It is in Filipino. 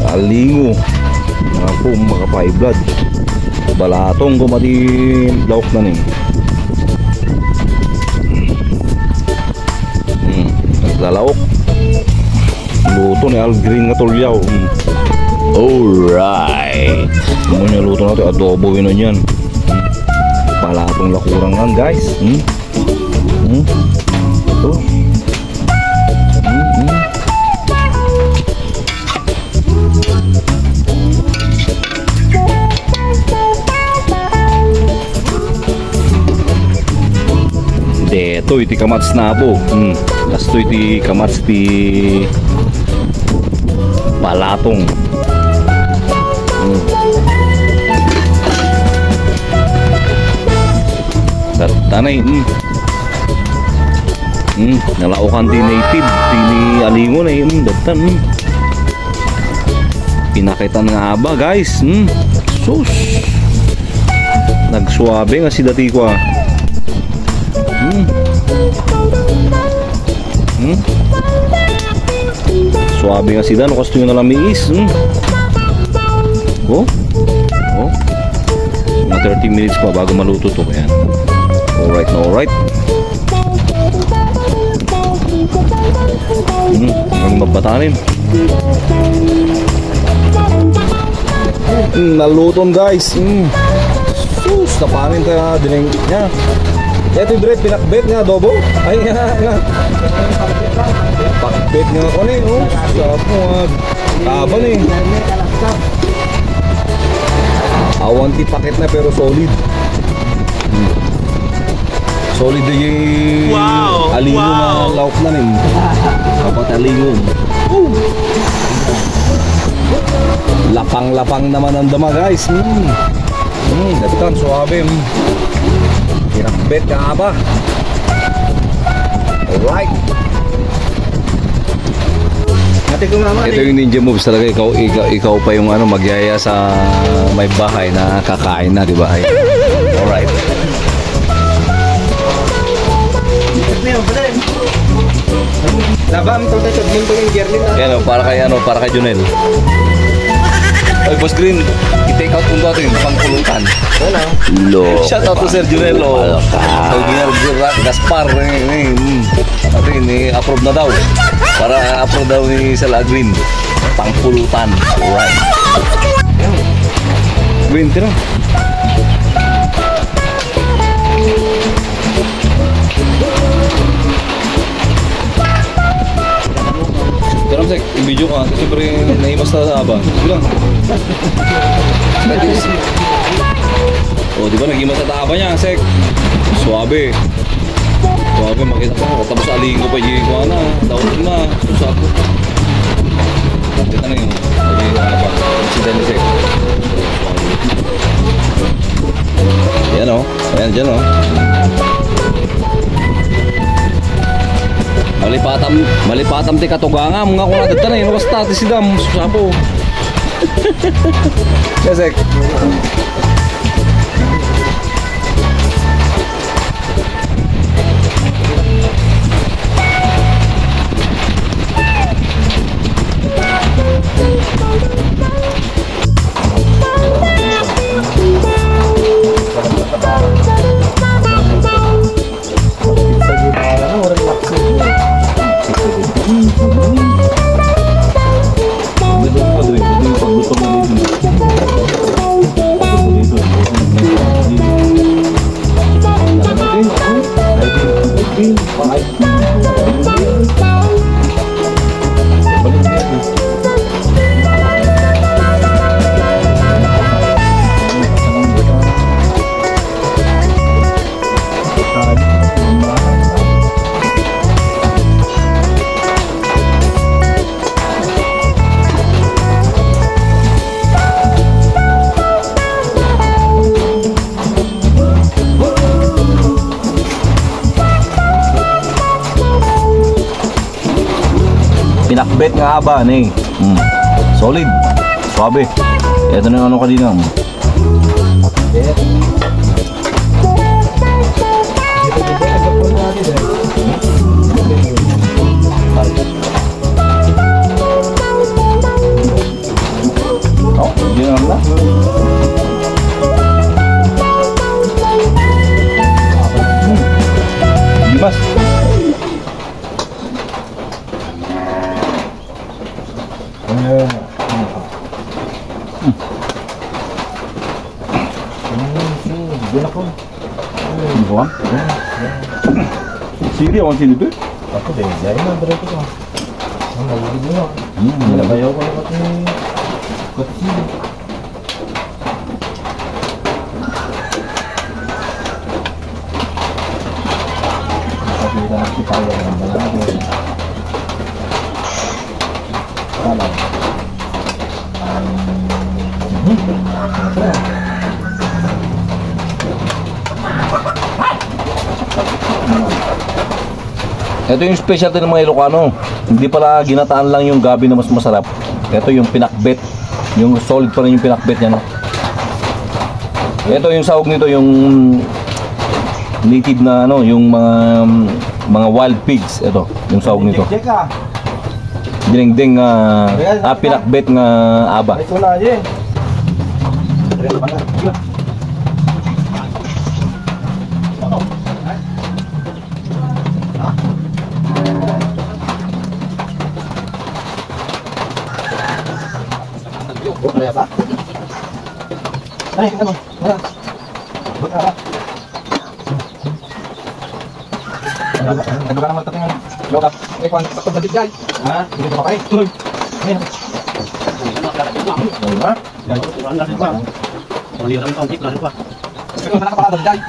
Alingo. Nga po mga pa-blood. Balatong kumati lauk na nih. Naglalaok. Luto ni Algreen nga tulyaw. Alright. Muna luto natin adobo yun yan. Balatong lakurang lang guys. Ito. Ito iti kamats na po. Lasto iti kamats ti balatong. Tanay. Nalaukan ti native ti ni Alingo na datan. Pinakitan nga ba guys. Sus. Nagsuabe nga si dati ko. Suabe nga sida no kasto yung nalamiis. Mga 30 minutes pa bago maluto to. Ayan. Alright na alright. Ang mabatanin. Naluton guys. Sus, napanin ka dineng niya. Ito direct pinakbet nga adobo. Ay nga. Pakbet nga ako ni. Sarap mo nga. Taba ni. Awan ti paket na pero solid. Solid yung alingo na lauk na rin. Kapat alingo. Lapang-lapang naman ang dama guys. Datikan suabe. Pinakbet ka ba? Alright. Ito yung ninja moves talaga. Ikaw pa yung magyaya sa may bahay na kakain na, di ba? Alright. Labam to tayo minto yung Jerlin. Yan para kay Junel. Oy, Boss Green, i-take out mo natin pang pulutan. Wala. Shout out to Sir Junel. So, Gaspar. Approve na daw. Para approve daw ni Sir Green. Pang pulutan. Alright. Green, tira. Dalam sek, video ka. Siyempre, naimas na aba. Bilang. Oh, di ba nag-imas na taba niya, sek? Suabe. Suabe, makita pa. Tapos alingo pa yung ikuha na. Daon na. Susap. Kita na yun. Apa? Sida ni sek. Ayan o. Ayan, dyan o. Malipatam ti katuganga mga kung nadat na yun basta ti sidam susapo. Sesek. Pinakbet nga ba ni. Solid. Suabe. Ito na yung ano kanina. Ayun na. Dimas. Buang. Sini orang sini tu. Aku deh, jadi mana berarti tu? Mana lagi dia? Ada bayar apa lewat ni? Kat sini. Tapi kita nak kita yang mana tu? Salah. Ito yung specialty ng mga Ilocano. Hindi pala ginataan lang yung gabi na mas masarap. Ito yung pinakbet. Yung solid pa rin yung pinakbet niya. No? Ito yung sahog nito, yung native na ano, yung mga wild pigs. Ito, yung sahog nito. Ding-ding pinakbet nga aba. Ito na aja. Boleh apa? Ayo kita mau. Buat apa? Ada barang marketing lokal. Kon tetap jadi guys. Ah, ini apa ini? Turun. Ini. Ya, ya. Kurang dari Pak. Kalau lihat orang konflik dari Pak. Itu sana kepala terjadi.